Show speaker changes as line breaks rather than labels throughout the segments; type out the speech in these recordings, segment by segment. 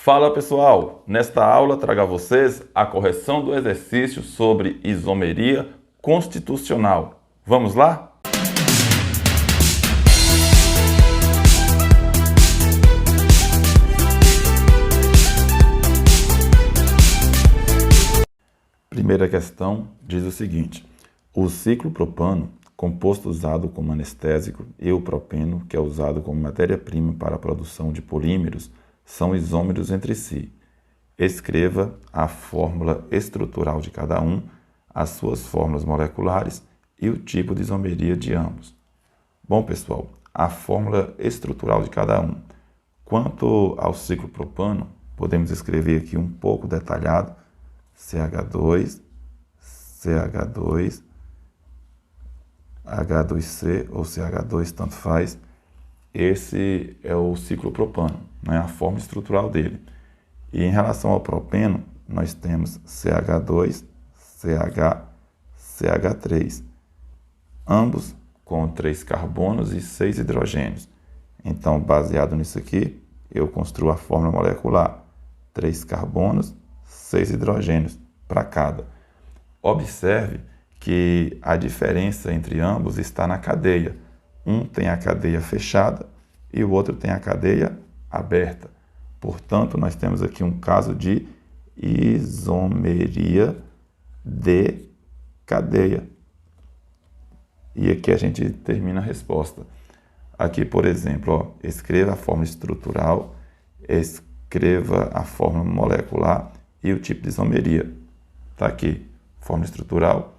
Fala pessoal, nesta aula trago a vocês a correção do exercício sobre isomeria constitucional. Vamos lá? Primeira questão diz o seguinte: o ciclopropano, composto usado como anestésico, e o propeno, que é usado como matéria-prima para a produção de polímeros, são isômeros entre si. Escreva a fórmula estrutural de cada um, as suas fórmulas moleculares e o tipo de isomeria de ambos. Bom, pessoal, a fórmula estrutural de cada um. Quanto ao ciclopropano, podemos escrever aqui um pouco detalhado: CH2, CH2, H2C ou CH2, tanto faz. Esse é o ciclopropano, né? A forma estrutural dele. E em relação ao propeno, nós temos CH2, CH, CH3, ambos com 3 carbonos e 6 hidrogênios. Então, baseado nisso aqui, eu construo a fórmula molecular: 3 carbonos, 6 hidrogênios para cada. Observe que a diferença entre ambos está na cadeia. Um tem a cadeia fechada e o outro tem a cadeia aberta. Portanto, nós temos aqui um caso de isomeria de cadeia. E aqui a gente termina a resposta. Aqui, por exemplo, ó, escreva a fórmula estrutural, escreva a fórmula molecular e o tipo de isomeria. Está aqui, fórmula estrutural,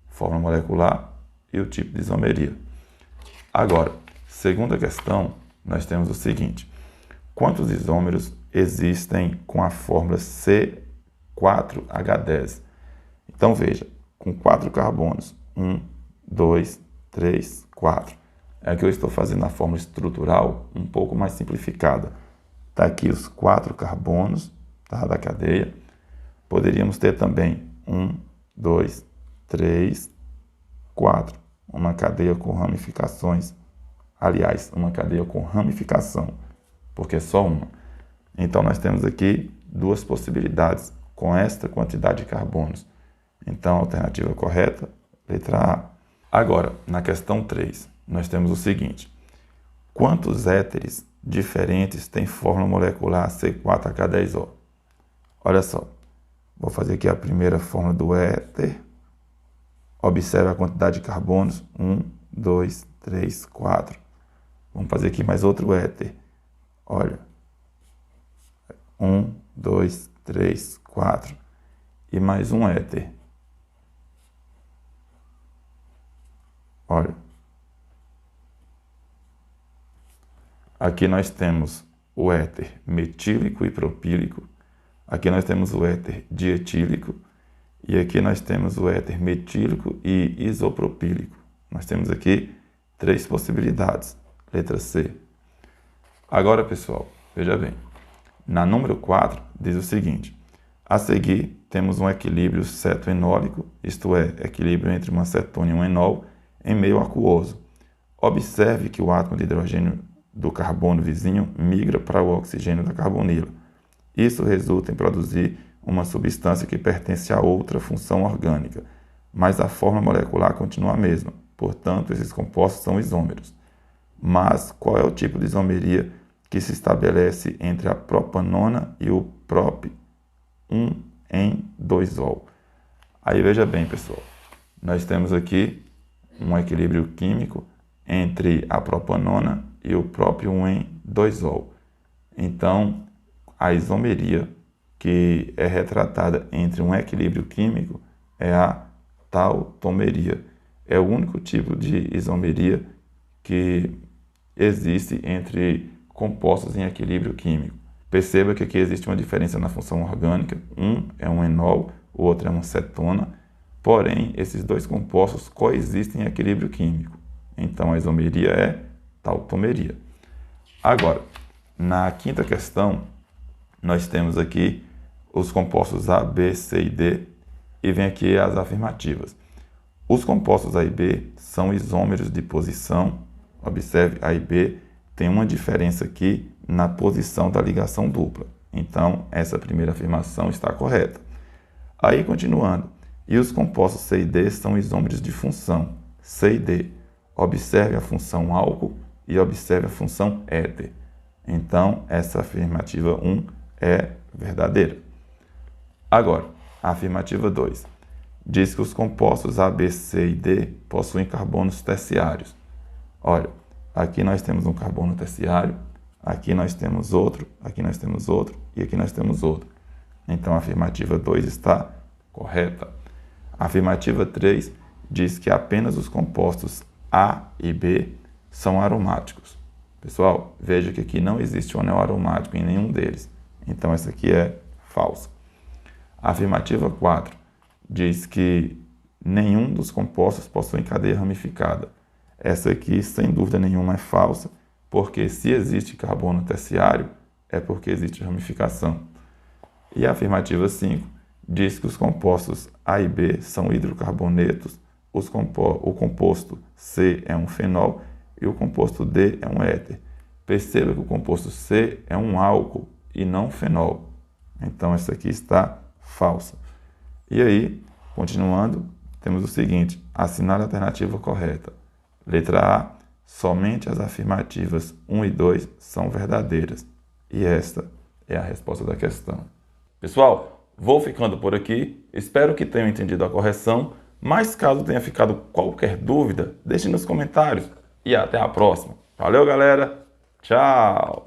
fórmula molecular e o tipo de isomeria. Agora, segunda questão, nós temos o seguinte: quantos isômeros existem com a fórmula C4H10? Então veja, com 4 carbonos, 1, 2, 3, 4. Aqui eu estou fazendo a fórmula estrutural um pouco mais simplificada. Está aqui os 4 carbonos, tá, da cadeia. Poderíamos ter também 1, 2, 3, 4. Uma cadeia com ramificações. Aliás, uma cadeia com ramificação, porque é só uma. Então, nós temos aqui duas possibilidades com esta quantidade de carbonos. Então, a alternativa correta, letra A. Agora, na questão 3, nós temos o seguinte: quantos éteres diferentes tem fórmula molecular C4H10O? Olha só, vou fazer aqui a primeira fórmula do éter. Observe a quantidade de carbonos: 1, 2, 3, 4. Vamos fazer aqui mais outro éter. Olha, 1, 2, 3, 4. E mais um éter. Olha. Aqui nós temos o éter metílico e propílico. Aqui nós temos o éter dietílico. E aqui nós temos o éter metílico e isopropílico. Nós temos aqui 3 possibilidades. Letra C. Agora, pessoal, veja bem. Na número 4, diz o seguinte: a seguir, temos um equilíbrio cetoenólico, isto é, equilíbrio entre uma cetona e um enol, em meio aquoso. Observe que o átomo de hidrogênio do carbono vizinho migra para o oxigênio da carbonila. Isso resulta em produzir uma substância que pertence a outra função orgânica, mas a forma molecular continua a mesma. Portanto, esses compostos são isômeros. Mas qual é o tipo de isomeria que se estabelece entre a propanona e o prop 1N2-ol? Aí veja bem, pessoal, nós temos aqui um equilíbrio químico entre a propanona e o próprio 1N2-ol. Então, a isomeria que é retratada entre um equilíbrio químico é a tautomeria. É o único tipo de isomeria que existe entre compostos em equilíbrio químico. Perceba que aqui existe uma diferença na função orgânica. Um é um enol, o outro é uma cetona. Porém, esses dois compostos coexistem em equilíbrio químico. Então, a isomeria é tautomeria. Agora, na quinta questão, nós temos aqui os compostos A, B, C e D, e vem aqui as afirmativas. Os compostos A e B são isômeros de posição. Observe, A e B tem uma diferença aqui na posição da ligação dupla. Então, essa primeira afirmação está correta. Aí, continuando. E os compostos C e D são isômeros de função C e D. Observe a função álcool e observe a função éter. Então, essa afirmativa 1 é verdadeira. Agora, a afirmativa 2. Diz que os compostos A, B, C e D possuem carbonos terciários. Olha, aqui nós temos um carbono terciário, aqui nós temos outro, aqui nós temos outro e aqui nós temos outro. Então, a afirmativa 2 está correta. A afirmativa 3 diz que apenas os compostos A e B são aromáticos. Pessoal, veja que aqui não existe um anel aromático em nenhum deles. Então, essa aqui é falsa. A afirmativa 4 diz que nenhum dos compostos possui cadeia ramificada. Essa aqui, sem dúvida nenhuma, é falsa, porque se existe carbono terciário, é porque existe ramificação. E a afirmativa 5 diz que os compostos A e B são hidrocarbonetos, o composto C é um fenol e o composto D é um éter. Perceba que o composto C é um álcool e não fenol. Então, essa aqui está falsa. E aí, continuando, temos o seguinte: assinar a alternativa correta. Letra A, somente as afirmativas 1 e 2 são verdadeiras. E esta é a resposta da questão. Pessoal, vou ficando por aqui. Espero que tenham entendido a correção. Mas caso tenha ficado qualquer dúvida, deixe nos comentários. E até a próxima. Valeu, galera! Tchau!